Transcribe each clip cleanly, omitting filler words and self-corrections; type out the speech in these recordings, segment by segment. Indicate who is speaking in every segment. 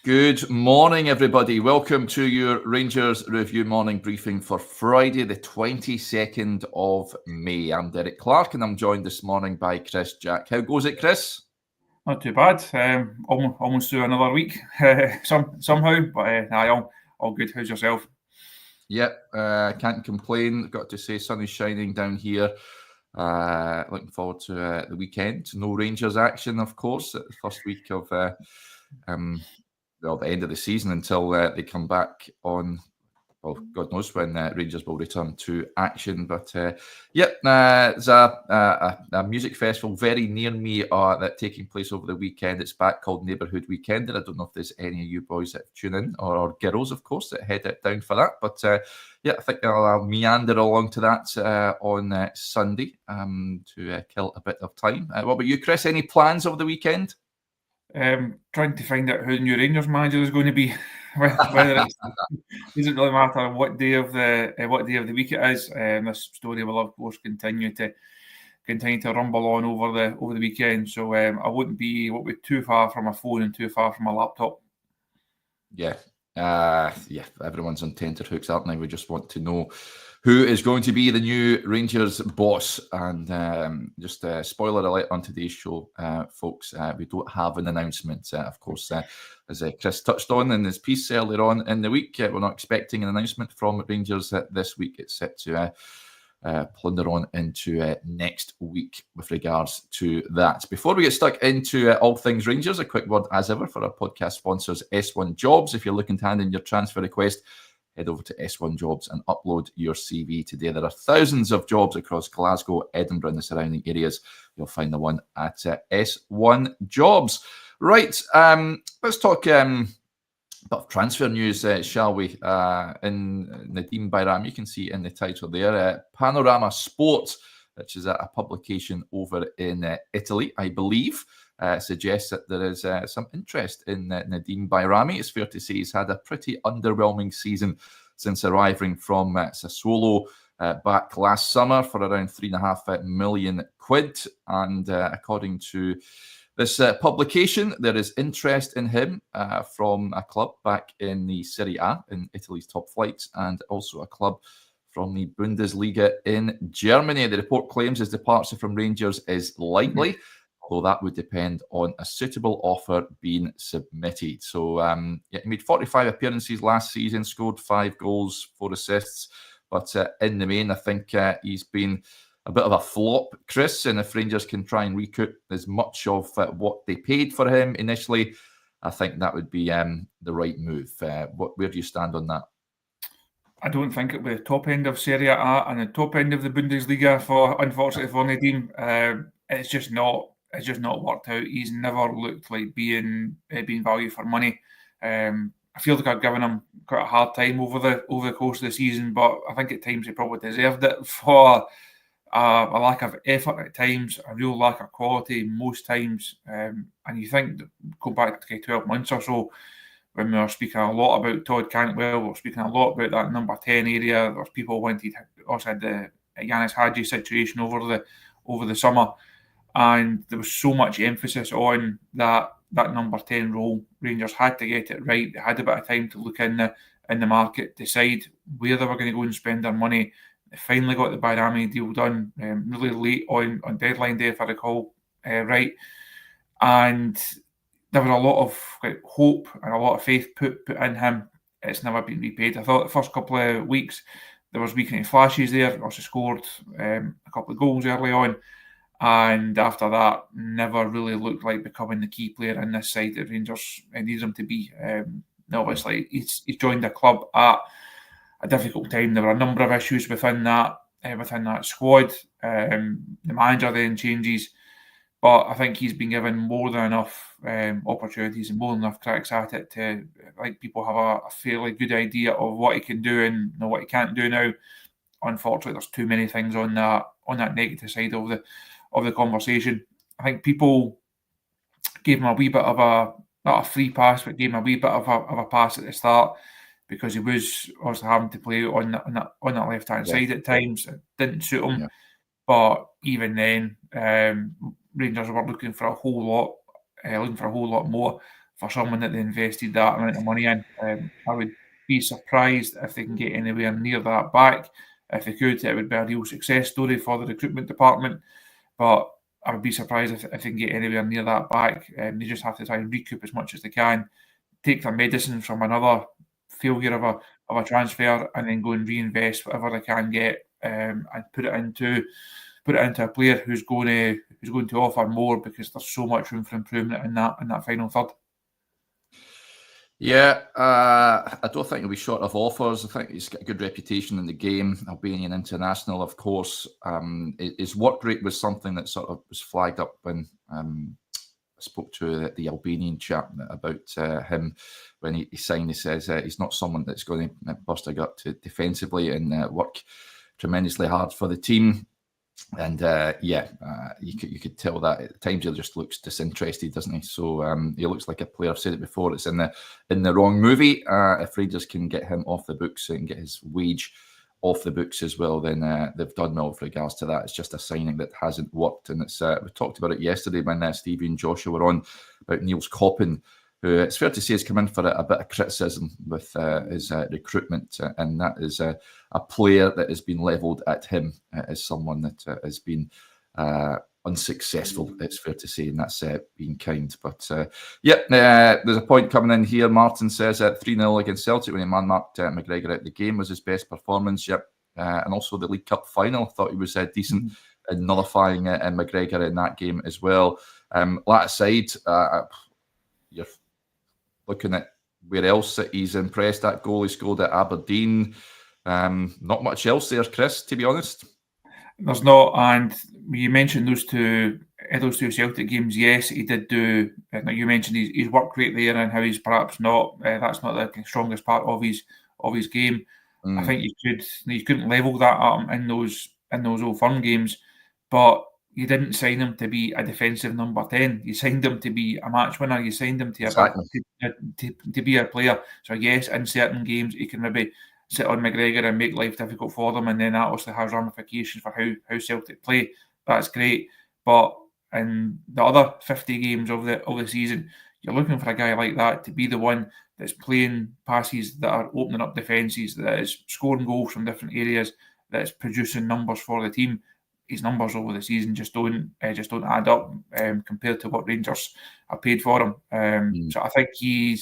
Speaker 1: Good morning, everybody. Welcome to your Rangers Review morning briefing for Friday, the 22nd of May. I'm Derek Clark, and I'm joined this morning by Chris Jack. How goes it, Chris?
Speaker 2: Not too bad. Almost through another week somehow, but all good. How's yourself?
Speaker 1: Yep, can't complain. Got to say, sun is shining down here. Looking forward to the weekend. No Rangers action, of course, at the first week of the end of the season until they come back on. Well, God knows when Rangers will return to action. But there's a music festival very near me that's taking place over the weekend. It's back called Neighbourhood Weekend. And I don't know if there's any of you boys that tune in, or girls, of course, that head it down for that. But I think I'll meander along to that on Sunday to kill a bit of time. What about you, Chris? Any plans over the weekend?
Speaker 2: Trying to find out who the new Rangers manager is going to be. Whether it doesn't really matter what day of the week it is. This story will of course continue to rumble on over the weekend. So I wouldn't be too far from my phone and too far from my laptop.
Speaker 1: Yeah, everyone's on tenterhooks, aren't they? We just want to know who is going to be the new Rangers boss. And just spoiler alert on today's show, folks, we don't have an announcement. Of course, as Chris touched on in his piece earlier on in the week, we're not expecting an announcement from Rangers this week. It's set to plunder on into next week with regards to that. Before we get stuck into all things Rangers, a quick word as ever for our podcast sponsors, S1 Jobs. If you're looking to hand in your transfer request, head over to S1 Jobs and upload your CV today. There are thousands of jobs across Glasgow, Edinburgh and the surrounding areas. You'll find the one at S1 Jobs. Right, let's talk bit of transfer news, shall we? In Nadim Bajrami, you can see in the title there, Panorama Sport, which is a publication over in Italy, I believe, suggests that there is some interest in Nadim Bajrami. It's fair to say he's had a pretty underwhelming season since arriving from Sassuolo back last summer for around £3.5 million. And according to this publication, there is interest in him from a club back in the Serie A, in Italy's top flights, and also a club from the Bundesliga in Germany. The report claims his departure from Rangers is likely, although that would depend on a suitable offer being submitted. So he made 45 appearances last season, scored 5 goals, 4 assists. But in the main, I think he's been a bit of a flop, Chris, and if Rangers can try and recoup as much of what they paid for him initially, I think that would be the right move. Where do you stand on that?
Speaker 2: I don't think it'll be the top end of Serie A and the top end of the Bundesliga unfortunately for Nadim. It's just not worked out. He's never looked like being value for money. I feel like I've given him quite a hard time over the course of the season, but I think at times he probably deserved it for a lack of effort at times, a real lack of quality most times. And you think, go back to 12 months or so, when we were speaking a lot about Todd Cantwell, we were speaking a lot about that number 10 area. There was people wanted, also had the Yanis Hadji situation over the summer, and there was so much emphasis on that number 10 role. Rangers had to get it right. They had a bit of time to look in the market, decide where they were going to go and spend their money. They finally got the Bajrami deal done really late on deadline day, if I recall right. And there was a lot of hope and a lot of faith put in him. It's never been repaid. I thought the first couple of weeks there was weekend flashes there. Also scored a couple of goals early on, and after that, never really looked like becoming the key player in this side that Rangers needs him to be. Obviously, he's joined the club at a difficult time. There were a number of issues within that squad. The manager then changes, but I think he's been given more than enough opportunities and more than enough cracks at it to, I think, people have a fairly good idea of what he can do and what he can't do now. Unfortunately, there's too many things on that negative side of the conversation. I think people gave him a wee bit of not a free pass, but gave him a wee bit of a pass at the start, because he was also having to play on that left-hand side at times. It didn't suit him. Yeah. But even then, Rangers were looking for a whole lot more for someone that they invested that amount of money in. I would be surprised if they can get anywhere near that back. If they could, it would be a real success story for the recruitment department. But I would be surprised if they can get anywhere near that back. They just have to try and recoup as much as they can, take their medicine from another failure of a transfer, and then go and reinvest whatever they can get, and put it into a player who's going to offer more, because there's so much room for improvement in that final third.
Speaker 1: Yeah, I don't think he'll be short of offers. I think he's got a good reputation in the game, Albanian international, of course. His work rate was something that sort of was flagged up when I spoke to the Albanian chap about him when he signed. He says he's not someone that's going to bust a gut defensively and work tremendously hard for the team. And you could tell that at times he just looks disinterested, doesn't he? So he looks like a player. I've said it before. It's in the wrong movie. If Rangers can get him off the books and get his wage off the books as well, then they've done well with regards to that. It's just a signing that hasn't worked, and it's we talked about it yesterday when Stevie and Joshua were on about Niels Coppen, who it's fair to say has come in for a bit of criticism with his recruitment, and that is a player that has been levelled at him as someone that has been unsuccessful, it's fair to say, and that's being kind. But there's a point coming in here. Martin says 3-0 against Celtic when he man-marked McGregor out the game was his best performance. And also the League Cup final, I thought he was decent in nullifying McGregor in that game as well. That aside, you're looking at where else that he's impressed. That goal he scored at Aberdeen. Not much else there, Chris, to be honest.
Speaker 2: There's not, and you mentioned those two Celtic games. Yes, he did do. You mentioned his work rate there and how he's perhaps not. That's not the strongest part of his game. I think you couldn't level that up in those Old Firm games, but you didn't sign him to be a defensive number 10. You signed him to be a match winner. You signed him to be a player. So yes, in certain games he can maybe sit on McGregor and make life difficult for them, and then that obviously has ramifications for how Celtic play. That's great, but in the other 50 games of the season, you're looking for a guy like that to be the one that's playing passes that are opening up defences, that is scoring goals from different areas, that is producing numbers for the team. His numbers over the season just don't add up compared to what Rangers have paid for him. So I think he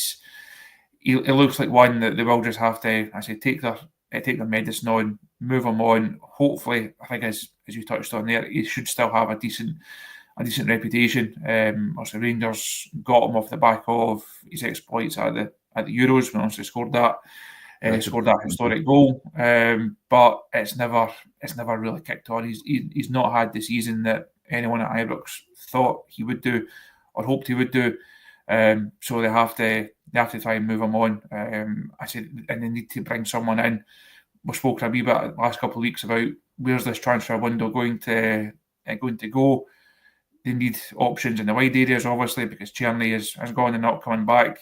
Speaker 2: looks like one that they will just have to, I say, take their medicine on, move him on. Hopefully, I think as you touched on there, he should still have a decent reputation. Also, Rangers got him off the back of his exploits at the Euros when he scored that historic goal. But it's never really kicked on. He's not had the season that anyone at Ibrox thought he would do or hoped he would do. So they have to try and move him on. I said, and they need to bring someone in. We spoke a wee bit the last couple of weeks about where's this transfer window going to go. They need options in the wide areas, obviously, because Tierney has gone and not coming back.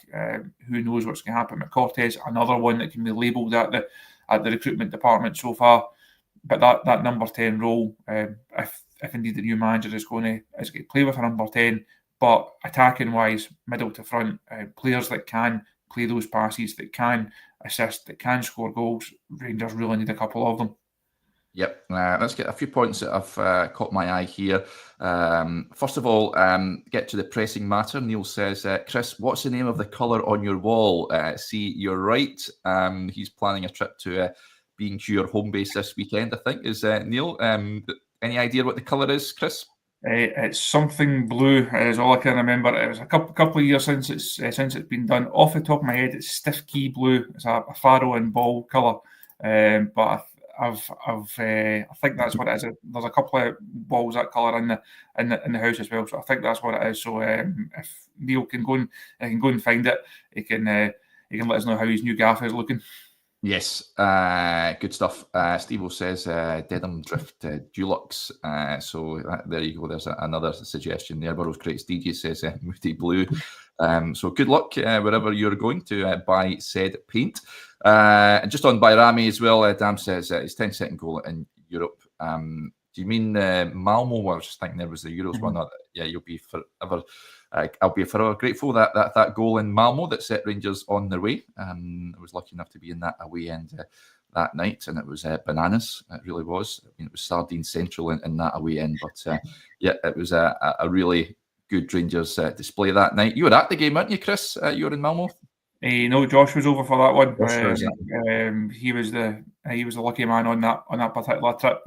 Speaker 2: Who knows what's going to happen with Cortez? Another one that can be labelled at the recruitment department so far. But that number 10 role, if indeed the new manager is going to play with a number 10, but attacking wise, middle to front, players that can play those passes, that can assist, that can score goals. Rangers really need a couple of them.
Speaker 1: Yep, let's get a few points that have caught my eye here. First of all, get to the pressing matter. Neil says, Chris, what's the name of the colour on your wall? See, you're right. He's planning a trip to B&Q or home base this weekend, I think, is Neil. Any idea what the colour is, Chris?
Speaker 2: It's something blue, is all I can remember. It was a couple of years since it's been done. Off the top of my head, it's stiff key blue. It's a faro and ball colour, but I think that's what it is. There's a couple of balls that colour in the house as well, so I think that's what it is. So if Neil can go and find it, he can let us know how his new gaff is looking.
Speaker 1: Yes, good stuff. Steve-O says Dedham Drift Dulux. So there you go. There's another suggestion there. Burrows Crates DJ says Moody Blue. So good luck wherever you're going to buy said paint. And just on Bajrami as well, Dam says his 10-second goal in Europe Do you mean Malmo? Well, I was just thinking there was the Euros one. Yeah, you'll be forever. I'll be forever grateful that goal in Malmo that set Rangers on their way. I was lucky enough to be in that away end that night, and it was bananas. It really was. I mean, it was sardine central in that away end, but yeah, it was a really good Rangers display that night. You were at the game, weren't you, Chris? You were in Malmo.
Speaker 2: No, Josh was over for that one. He was the lucky man on that particular trip.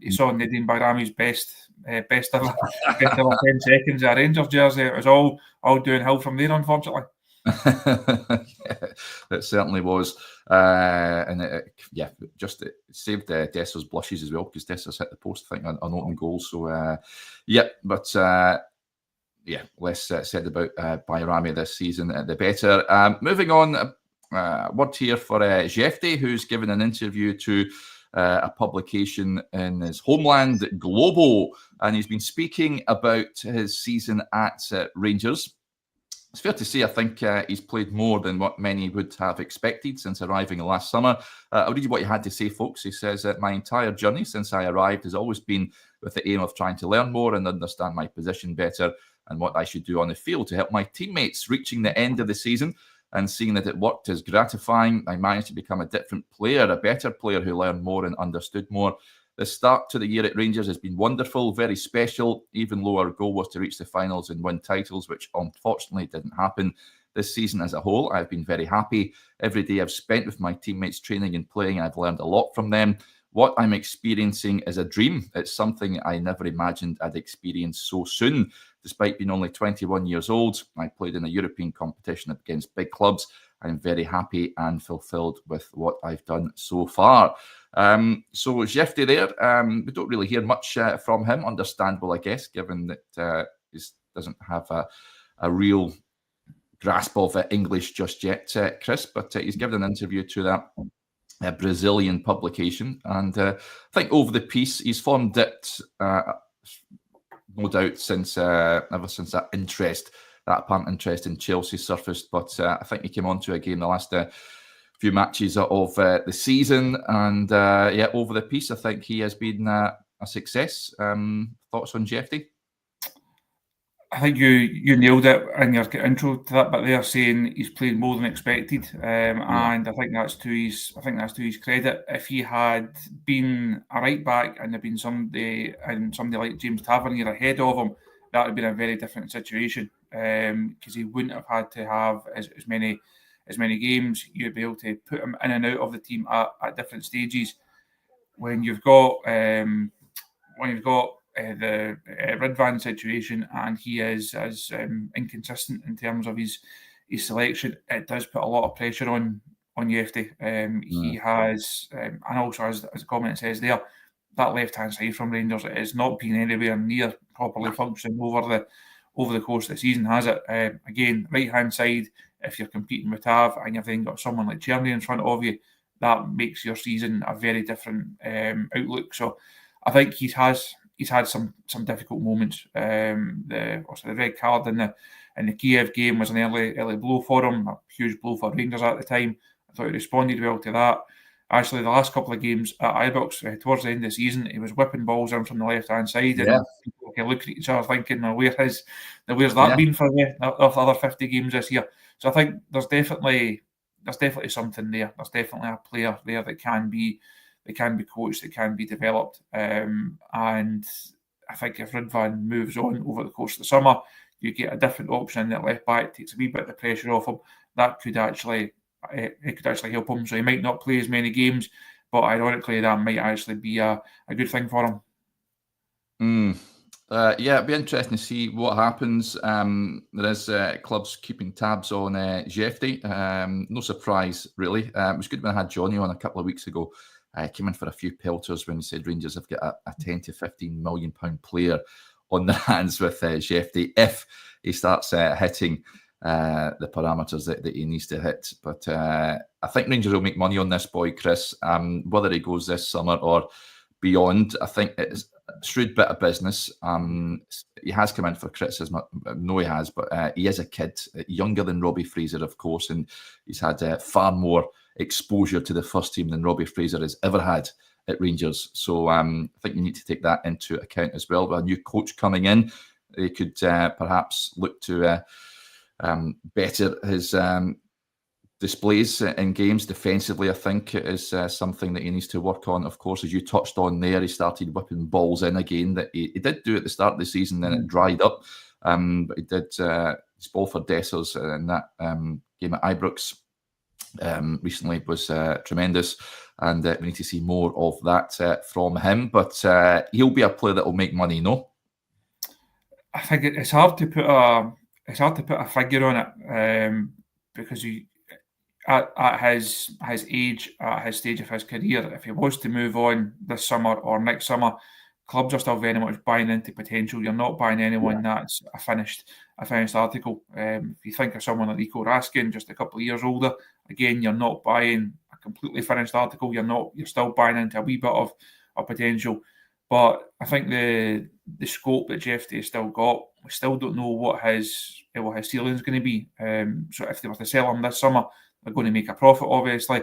Speaker 2: He saw Nadine Bajrami's best ever 10 seconds at Rangers jersey. It was all downhill from there, unfortunately.
Speaker 1: Yeah, it certainly was, and it saved Dessa's blushes as well, because Dessa's hit the post, I think, on open goal. So yeah, less said about Bajrami this season, the better. Moving on, word here for Jefte, who's given an interview to a publication in his homeland, Globo, and he's been speaking about his season at Rangers. It's fair to say, I think he's played more than what many would have expected since arriving last summer. I'll read you what he had to say, folks. He says, my entire journey since I arrived has always been with the aim of trying to learn more and understand my position better and what I should do on the field to help my teammates. Reaching the end of the season and seeing that it worked is gratifying. I managed to become a different player, a better player who learned more and understood more. The start to the year at Rangers has been wonderful, very special. Even though our goal was to reach the finals and win titles, which unfortunately didn't happen. This season as a whole, I've been very happy. Every day I've spent with my teammates training and playing, I've learned a lot from them. What I'm experiencing is a dream. It's something I never imagined I'd experience so soon. Despite being only 21 years old, I played in a European competition against big clubs. I'm very happy and fulfilled with what I've done so far. So Jefte there, we don't really hear much from him. Understandable, I guess, given that he doesn't have a real grasp of English just yet, Chris. But he's given an interview to that Brazilian publication, and I think over the piece he's formed it, no doubt, since ever since that apparent interest in Chelsea surfaced. But I think he came on to a game the last few matches of the season, and yeah, over the piece, I think he has been a success. Thoughts on Jefte?
Speaker 2: I think you nailed it in your intro to that bit there, saying he's played more than expected, and I think that's to his credit. If he had been a right back and there'd been somebody like James Tavernier ahead of him, that would have been a very different situation, because he wouldn't have had to have as many games. You'd be able to put him in and out of the team at different stages. When you've got the Ridvan situation, and he is as inconsistent in terms of his selection, it does put a lot of pressure on Jefte. He has, and also as the comment says there, that left hand side from Rangers, it has not been anywhere near properly functioning over the course of the season, has it? Again, right hand side, if you're competing with Tav and you've then got someone like Cherny in front of you, that makes your season a very different outlook. So I think he's had some difficult moments. The red card in the Kiev game was an early blow for him, a huge blow for Rangers at the time. I thought he responded well to that. Actually, the last couple of games at Ibrox, towards the end of the season, he was whipping balls in from the left-hand side, and people can look at each other thinking, where's that been for the other 50 games this year? So I think there's definitely something there. There's definitely a player there that can be coached, that can be developed. And I think if Ridvan moves on over the course of the summer, you get a different option at left back, takes a wee bit of the pressure off him. That could actually help him. So he might not play as many games, but ironically, that might actually be a good thing for him.
Speaker 1: Yeah, it'd be interesting to see what happens. There is clubs keeping tabs on Jefte. No surprise, really. It was good when I had Johnny on a couple of weeks ago. I came in for a few pelters when he said Rangers have got a 10 to 15 million pound player on their hands with Jefte if he starts hitting the parameters that he needs to hit. But I think Rangers will make money on this boy, Chris. Whether he goes this summer or beyond, I think it's a shrewd bit of business. He has come in for criticism. No, he has, but he is a kid, younger than Robbie Fraser, of course, and he's had far more exposure to the first team than Robbie Fraser has ever had at Rangers. So I think you need to take that into account as well. With a new coach coming in, they could perhaps look to better his displays in games. Defensively, I think it is something that he needs to work on. Of course, as you touched on there, he started whipping balls in again that he did do at the start of the season, then it dried up. But he did his ball for Dessers in that game at Ibrox recently was tremendous, and we need to see more of that from him. But he'll be a player that will make money, no?
Speaker 2: I think it's hard to put a figure on it because at his age, at his stage of his career, if he was to move on this summer or next summer, clubs are still very much buying into potential. You're not buying anyone that's a finished article. If you think of someone like Rico Raskin, just a couple of years older, again, you're not buying a completely finished article. You're still buying into a wee bit of potential. But I think the scope that Jefte has still got, we still don't know what his ceiling is going to be. So if they were to sell him this summer, they're going to make a profit, obviously.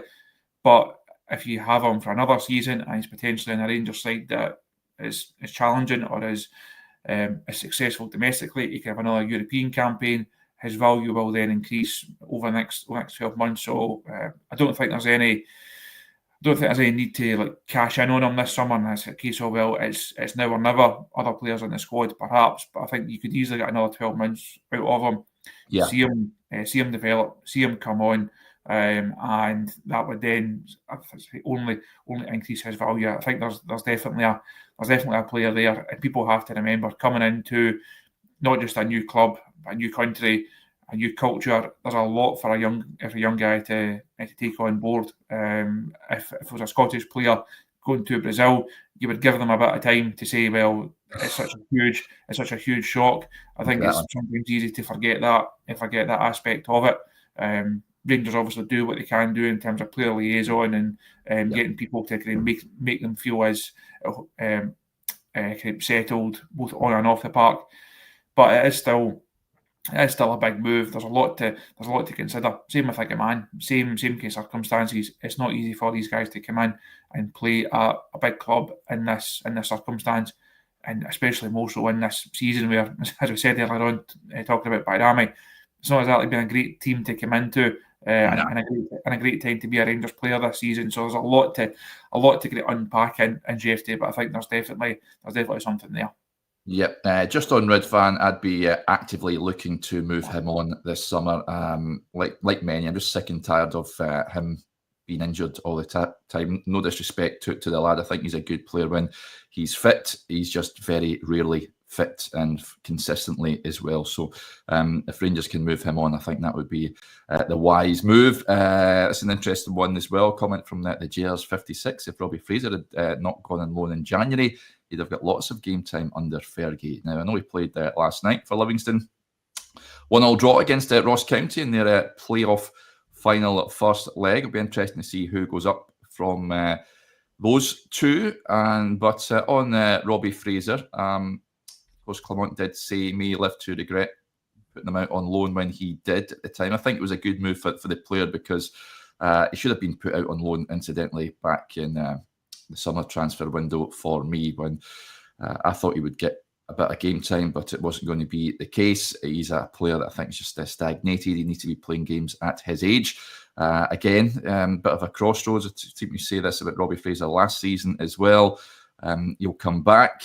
Speaker 2: But if you have him for another season and he's potentially in a Rangers side that is challenging or is successful domestically, he can have another European campaign. His value will then increase over the next 12 months. So I don't think there's any need to cash in on him this summer. And it's a case of, well, it's now or never. Other players in the squad, perhaps, but I think you could easily get another 12 months out of him.
Speaker 1: Yeah.
Speaker 2: See him develop, see him come on, and that would then only increase his value. I think there's definitely a player there, and people have to remember coming into not just a new club, but a new country, a new culture. There's a lot for a young guy to take on board. If it was a Scottish player going to Brazil, you would give them a bit of time to say, well, it's such a huge shock. I think it's sometimes easy to forget that aspect of it. Rangers obviously do what they can do in terms of player liaison and getting people to kind of make them feel as kind of settled both on and off the park. But it is still a big move. There's a lot to consider. Same with man. Same kind of circumstances. It's not easy for these guys to come in and play at a big club in this circumstance, and especially more so in this season where, as we said earlier on, talking about Bajrami, it's not exactly been a great team to come into and a great time to be a Rangers player this season. So there's a lot to unpack in Jefte, but I think there's definitely something there.
Speaker 1: Yep. Just on Ridvan, I'd be actively looking to move him on this summer. Like many, I'm just sick and tired of him being injured all the time. No disrespect to the lad. I think he's a good player when he's fit. He's just very rarely fit and consistently as well. So if Rangers can move him on, I think that would be the wise move. It's an interesting one as well. Comment from the Gers 56. If Robbie Fraser had not gone on loan in January, he'd have got lots of game time under Fergie. Now, I know he played last night for Livingston. 1-1 draw against Ross County in their playoff final first leg. It'll be interesting to see who goes up from those two. But on Robbie Fraser, of course, Clement did say may live to regret putting him out on loan when he did at the time. I think it was a good move for the player because he should have been put out on loan, incidentally, back in the summer transfer window for me, when I thought he would get a bit of game time, but it wasn't going to be the case. He's a player that I think is just stagnated. He needs to be playing games at his age. Again, bit of a crossroads. I think we say this about Robbie Fraser last season as well. He'll come back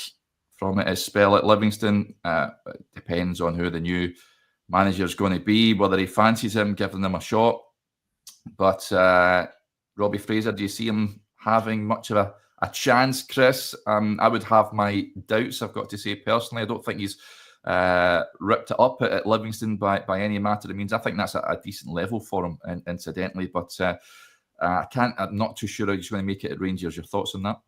Speaker 1: from his spell at Livingston. It depends on who the new manager is going to be, whether he fancies him, giving them a shot. But Robbie Fraser, do you see him having much of a chance, Chris? I would have my doubts, I've got to say personally. I don't think he's ripped it up at Livingston by any matter of means. I think that's a decent level for him, incidentally. But I'm not too sure how he's going to make it at Rangers. Your thoughts on that?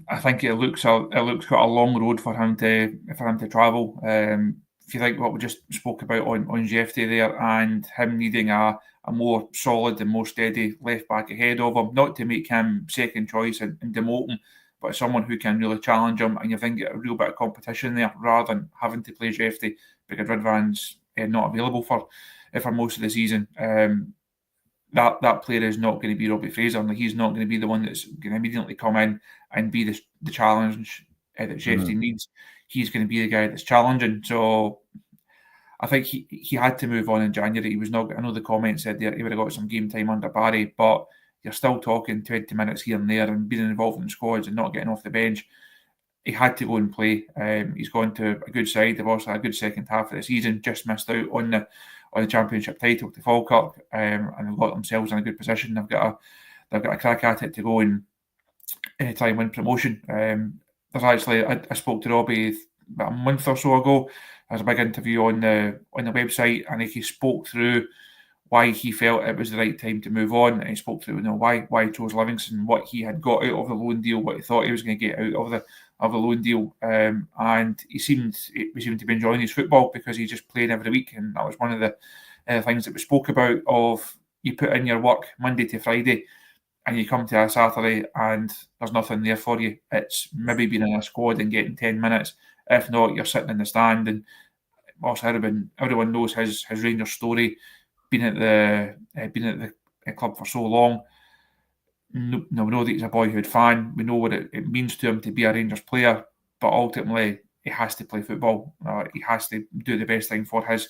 Speaker 2: I think it looks quite a long road for him to travel. If you think what we just spoke about on Jefte there, and him needing a more solid and more steady left back ahead of him, not to make him second choice and demote him, but someone who can really challenge him, and you think get a real bit of competition there rather than having to play Jefte because Ridvan's not available for most of the season. that player is not going to be Robbie Fraser. Like, he's not going to be the one that's going to immediately come in and be the challenge that Jefte needs. He's going to be the guy that's challenging. So I think he had to move on in January. He was not. I know the comment said that he would have got some game time under Barry, but you're still talking 20 minutes here and there and being involved in squads and not getting off the bench. He had to go and play. He's gone to a good side. They've also had a good second half of the season. Just missed out on the championship title to Falkirk, and they've got themselves in a good position. They've got a crack at it to go and try and win promotion. There's actually I spoke to Robbie about a month or so ago. There's a big interview on the website, and he spoke through why he felt it was the right time to move on, and he spoke through why he chose Livingston, what he had got out of the loan deal, what he thought he was going to get out of the loan deal, and he seemed to be enjoying his football because he just played every week, and that was one of the things that we spoke about. Of you put in your work Monday to Friday, and you come to a Saturday and there's nothing there for you. It's maybe being in a squad and getting 10 minutes. If not, you're sitting in the stand. And also everyone knows his Rangers story. Been at the club for so long. We know that he's a boyhood fan. We know what it means to him to be a Rangers player. But ultimately, he has to play football. He has to do the best thing for his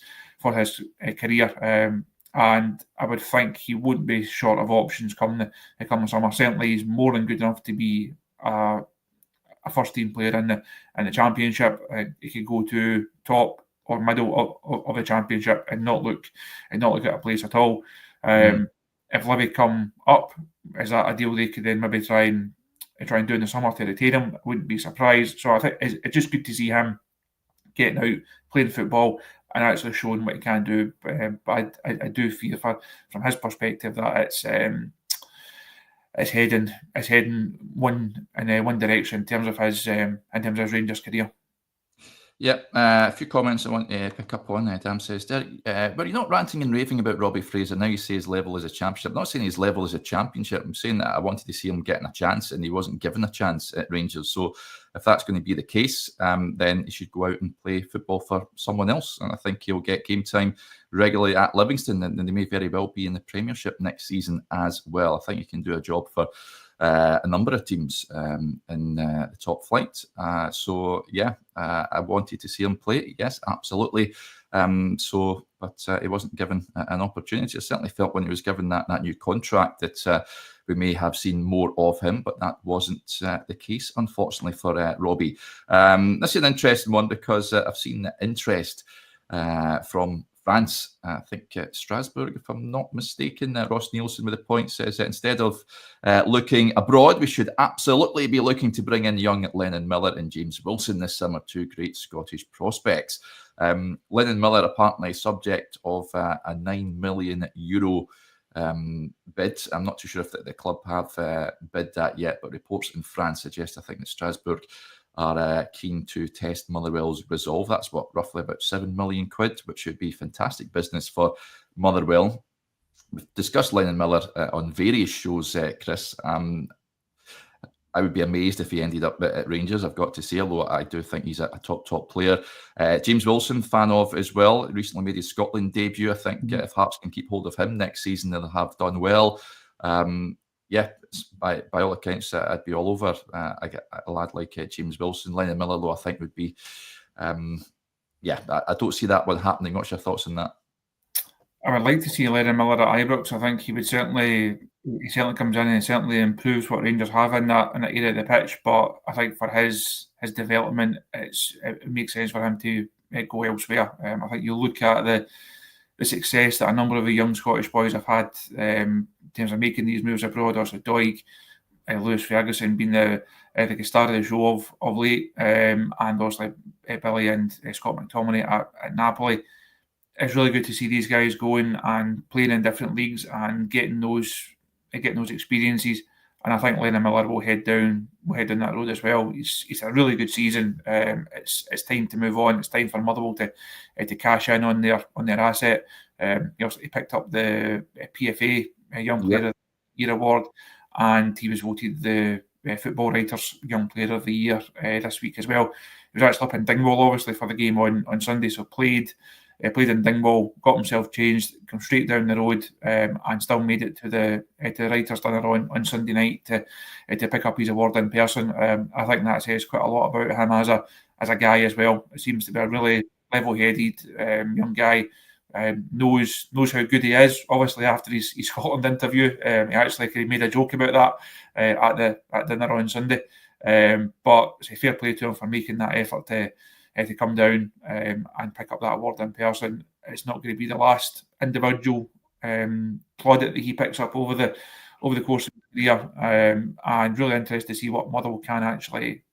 Speaker 2: career. And I would think he wouldn't be short of options come the summer. Certainly, he's more than good enough to be a first-team player in the Championship. He could go to top or middle of the Championship and not look at a place at all. If Livy come up, is that a deal they could then maybe try and do in the summer to retain him? I wouldn't be surprised. So I think it's just good to see him getting out, playing football, and actually showing what he can do. But I do fear from his perspective that it's heading one direction in terms of his Rangers career.
Speaker 1: Yeah, a few comments I want to pick up on. Dan says, but you're not ranting and raving about Robbie Fraser. Now you say his level is a championship. I'm not saying his level is a championship. I'm saying that I wanted to see him getting a chance, and he wasn't given a chance at Rangers. So if that's going to be the case, then he should go out and play football for someone else. And I think he'll get game time regularly at Livingston, and they may very well be in the Premiership next season as well. I think he can do a job for a number of teams in the top flight. So yeah, I wanted to see him play. Yes, absolutely. But he wasn't given an opportunity. I certainly felt when he was given that new contract that we may have seen more of him, but that wasn't the case, unfortunately, for Robbie. This is an interesting one because I've seen the interest from France. I think Strasbourg, if I'm not mistaken. Ross Nielsen with a point says that instead of looking abroad, we should absolutely be looking to bring in young Lennon Miller and James Wilson this summer, two great Scottish prospects. Lennon Miller apparently subject of a €9 million bid. I'm not too sure if the club have bid that yet, but reports in France suggest I think that Strasbourg are keen to test Motherwell's resolve. That's roughly about £7 million, which would be fantastic business for Motherwell. We've discussed Lennon Miller on various shows, Chris. I would be amazed if he ended up at Rangers, I've got to say, although I do think he's a top player. James Wilson, fan of as well, recently made his Scotland debut. I think if Hearts can keep hold of him next season, they'll have done well. Yeah, by all accounts, I'd be all over a lad like James Wilson. Lennon Miller, though, I think would be... I don't see that one happening. What's your thoughts on that?
Speaker 2: I would like to see Lennon Miller at Ibrox. I think he certainly comes in and certainly improves what Rangers have in that area of the pitch. But I think for his development, it makes sense for him to go elsewhere. I think you look at the success that a number of the young Scottish boys have had in terms of making these moves abroad. Also, Doig, Lewis Ferguson being the star of the show of late, and also Billy and Scott McTominay at Napoli. It's really good to see these guys going and playing in different leagues and getting those experiences. And I think Lennon Miller will head down that road as well. It's a really good season. It's time to move on. It's time for Motherwell to cash in on their asset. He picked up the PFA Young Player of the Year award, and he was voted the Football Writers Young Player of the Year this week as well. He was actually up in Dingwall, obviously, for the game on Sunday, so played played in Dingwall, got himself changed, come straight down the road, and still made it to the writers' dinner on Sunday night to pick up his award in person. I think that says quite a lot about him as a guy as well. It seems to be a really level-headed young guy. Knows how good he is. Obviously, after his Scotland interview, he actually made a joke about that at dinner on Sunday. But it's a fair play to him for making that effort to come down and pick up that award in person. It's not going to be the last individual plaudit that he picks up over the course of the year, and really interested to see what Motherwell can actually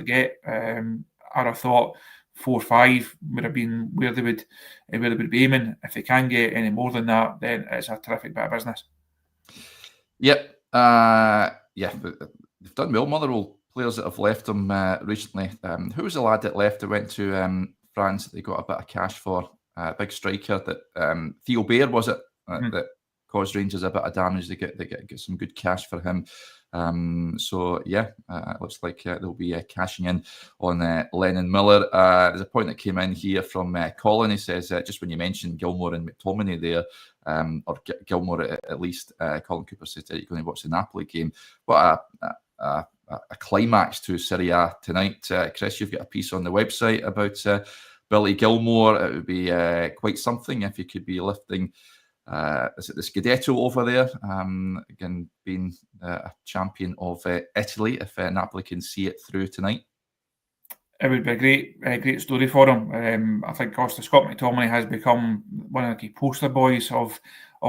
Speaker 2: get. I'd have thought 4-5 would have been where they would be aiming. If they can get any more than that, then it's a terrific bit of business.
Speaker 1: Yep. They've done well, Motherwell players that have left them recently. Who was the lad that left that went to France that they got a bit of cash for? Big striker that Theo Bair, was it? That caused Rangers a bit of damage. They get some good cash for him. It looks like they'll be cashing in on Lennon Miller. There's a point that came in here from Colin. He says, just when you mentioned Gilmour and McTominay there, or Gilmour at least, Colin Cooper said that you're going to watch the Napoli game. What a climax to Serie A tonight. Chris, you've got a piece on the website about Billy Gilmour. It would be quite something if he could be lifting is it the Scudetto over there, again being a champion of Italy, if Napoli can see it through tonight.
Speaker 2: It would be a great story for him. I think Scott McTominay has become one of the key poster boys of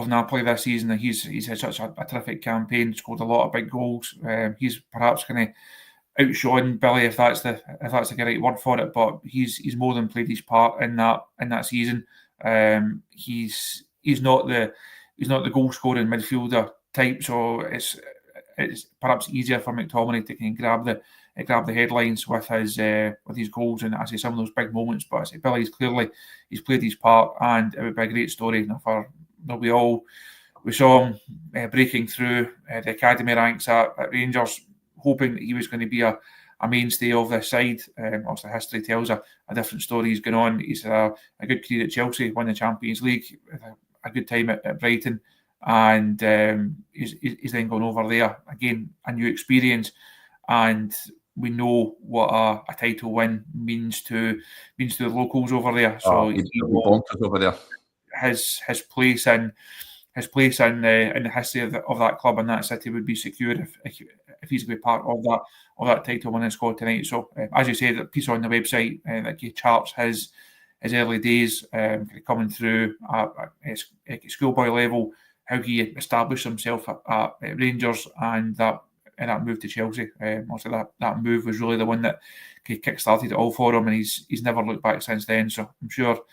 Speaker 2: Napoli this season, and he's had such a terrific campaign, scored a lot of big goals. He's perhaps going to outshone Billy, if that's the right word for it, but he's more than played his part in that season. He's not the goal scoring midfielder type, so it's perhaps easier for McTominay to grab the headlines with his goals and I say some of those big moments. But I say Billy's he's played his part, and it would be a great story. We saw him breaking through the academy ranks at Rangers, hoping that he was going to be a mainstay of this side. Also, history tells a different story. He's gone on. He's a good career at Chelsea, won the Champions League, a good time at Brighton, and he's then gone over there again, a new experience, and we know what a title win means to the locals over there. So
Speaker 1: he's bonkers over there.
Speaker 2: His place in the history of that club and that city would be secured if he's going to be part of that title winning squad tonight. So as you say, the piece on the website that charts his early days coming through at schoolboy level, how he established himself at Rangers, and that move to Chelsea. Also that move was really the one that kick-started it all for him, and he's never looked back since then. So I'm sure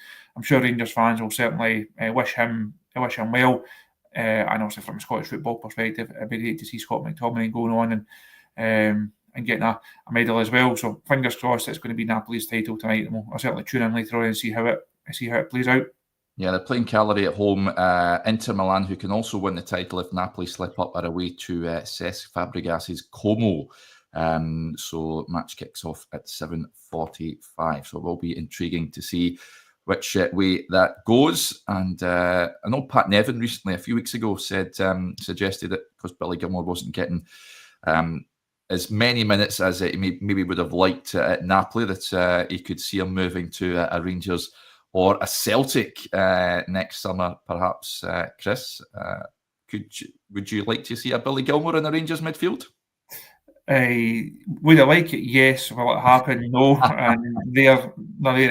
Speaker 2: Rangers fans will certainly wish him well. And also from a Scottish football perspective, it'd be great to see Scott McTominay going on and getting a medal as well. So fingers crossed it's going to be Napoli's title tonight. And I'll certainly tune in later on and see how it plays out. Yeah,
Speaker 1: they're playing Cagliari at home. Inter Milan, who can also win the title if Napoli slip up, are away to Cesc Fabregas's Como. So match kicks off at 7:45. So it will be intriguing to see which way that goes. And I know Pat Nevin recently, a few weeks ago, suggested that because Billy Gilmour wasn't getting as many minutes as he maybe would have liked at Napoli, that he could see him moving to a Rangers or a Celtic next summer, perhaps. Chris, would you like to see a Billy Gilmour in the Rangers midfield?
Speaker 2: Would I like it? Yes. Will it happen? No. And they're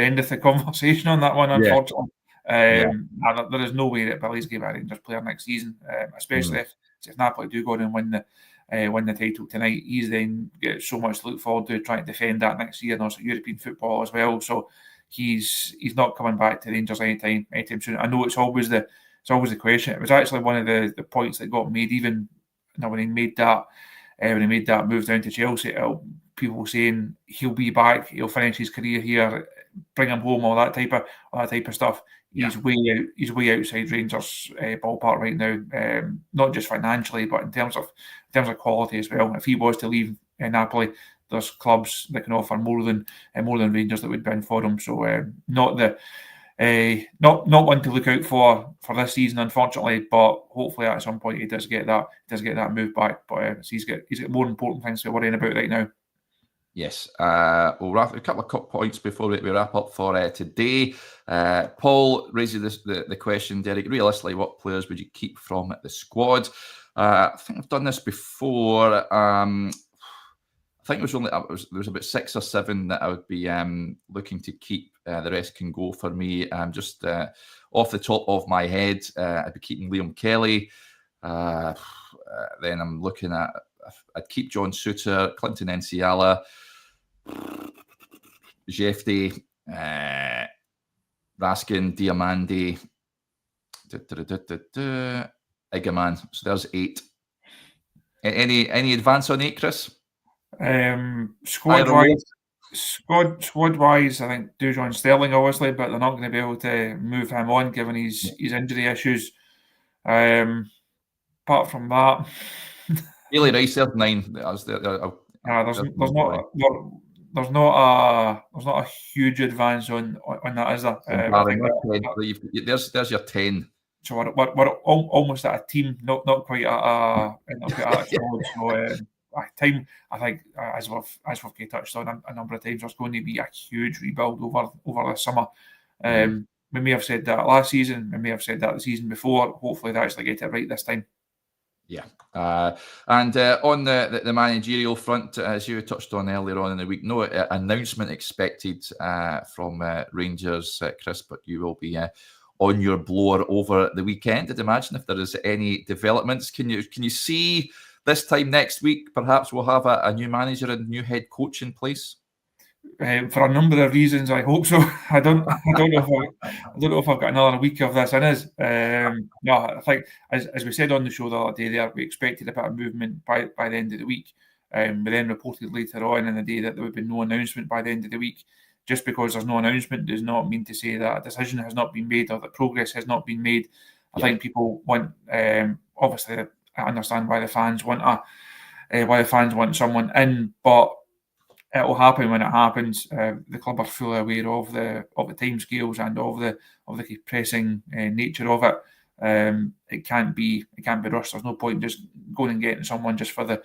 Speaker 2: end of the conversation on that one, unfortunately. There is no way that Billy's going to be a Rangers player next season, especially if Napoli do go on and win the title tonight. He's then got so much to look forward to trying to defend that next year, and also European football as well. So he's not coming back to Rangers anytime soon. I know it's always the question. It was actually one of the points that got made even when he made that move down to Chelsea. People saying he'll be back, he'll finish his career here, bring him home, all that type of stuff. He's way outside Rangers ballpark right now, not just financially, but in terms of quality as well. If he was to leave Napoli, there's clubs that can offer more than Rangers that would bid for him. So not the Not one to look out for this season, unfortunately. But hopefully, at some point, he does get that move back. But he's got more important things to be worrying about right now.
Speaker 1: Yes, we'll wrap a couple of points before we wrap up for today. Paul raises the question, Derek. Realistically, what players would you keep from the squad? I think I've done this before. I think it was there was about 6 or 7 that I would be looking to keep. The rest can go for me. Just off the top of my head, I'd be keeping Liam Kelly. Then I'm looking at, I'd keep John Souttar, Clinton Enciala, Jefte, Raskin, Diamandi, Igaman. So there's 8. Any advance on 8, Chris?
Speaker 2: Squad wise, I think Dujon Sterling, obviously, but they're not going to be able to move him on given his injury issues. Apart from that,
Speaker 1: Bailey Rice, there's 9.
Speaker 2: there's not a huge advance on that, is there? I think
Speaker 1: there's your 10.
Speaker 2: So we're almost at a team, not quite at a squad. So time, I think, as we've touched on a number of times, there's going to be a huge rebuild over the summer. We may have said that last season, we may have said that the season before. Hopefully, they actually get it right this time.
Speaker 1: Yeah, and on the managerial front, as you touched on earlier on in the week, no announcement expected from Rangers, Chris, but you will be on your blower over the weekend. I'd imagine if there is any developments, can you see this time next week, perhaps we'll have a new manager and new head coach in place?
Speaker 2: For a number of reasons, I hope so. I don't know if I've got another week of this in us. No, I think as we said on the show the other day, there we expected a bit of movement by the end of the week. But then reported later on in the day that there would be no announcement by the end of the week. Just because there's no announcement does not mean to say that a decision has not been made or that progress has not been made. I think people want, obviously, I understand why the fans want someone in, but it will happen when it happens. The club are fully aware of the timescales and of the pressing nature of it. It can't be rushed. There's no point in just going and getting someone just for the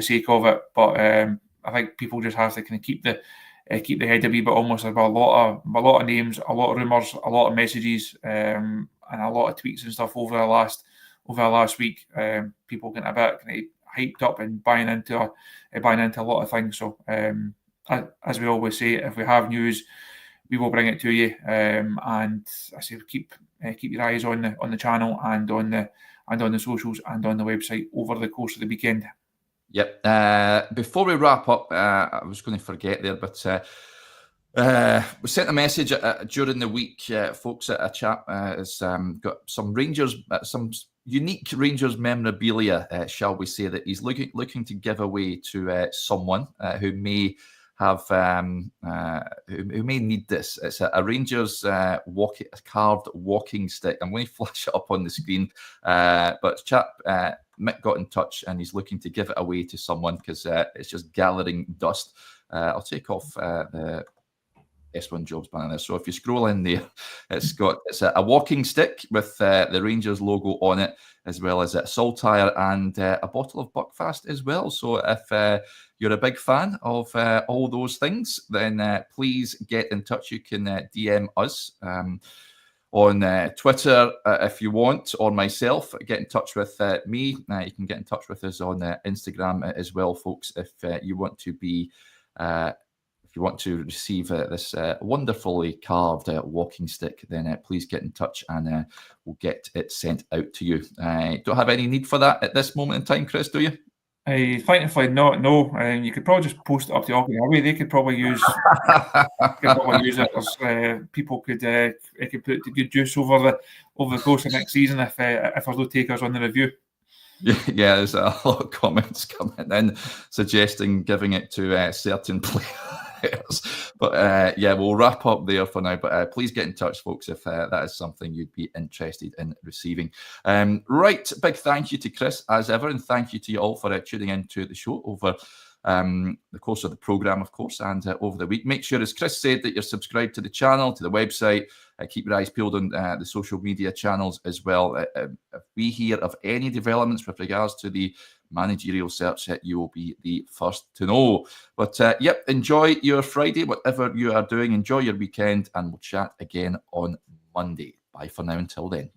Speaker 2: sake of it. But I think people just have to kind of keep the head a wee bit almost. There's a lot of names, a lot of rumours, a lot of messages, and a lot of tweets and stuff over the last week. People getting a bit kind of hyped up and buying into a lot of things. So as we always say, if we have news, we will bring it to you. And I say keep your eyes on the channel and on the socials and on the website over the course of the weekend.
Speaker 1: Yep. Before we wrap up, I was going to forget there, but we sent a message during the week, folks. A chap has got some Rangers, some unique Rangers memorabilia, shall we say, that he's looking to give away to someone who may have who may need this. It's a Rangers carved walking stick. I'm going to flash it up on the screen, but chap Mick got in touch and he's looking to give it away to someone because it's just gathering dust. I'll take off the S1 Jobs banner. So if you scroll in there, it's a walking stick with the Rangers logo on it, as well as a saltire and a bottle of Buckfast as well. So if you're a big fan of all those things, then please get in touch. You can DM us on Twitter if you want, or myself. Get in touch with me. You can get in touch with us on Instagram as well, folks, if you want to be if you want to receive this wonderfully carved walking stick, then please get in touch and we'll get it sent out to you. Don't have any need for that at this moment in time, Chris, do you?
Speaker 2: Thankfully not. No, you could probably just post it up to Organ Away. They could probably use it. People could put it to good use over the course of next season if there's no takers on the review.
Speaker 1: Yeah, there's a lot of comments coming in suggesting giving it to certain players. But yeah, we'll wrap up there for now. But please get in touch, folks, if that is something you'd be interested in receiving. Right, big thank you to Chris, as ever, and thank you to you all for tuning in to the show over the course of the programme, of course, and over the week. Make sure, as Chris said, that you're subscribed to the channel, to the website. Keep your eyes peeled on the social media channels as well. If we hear of any developments with regards to the managerial search, you will be the first to know. But yep, enjoy your Friday, whatever you are doing. Enjoy your weekend, and we'll chat again on Monday. Bye for now until then.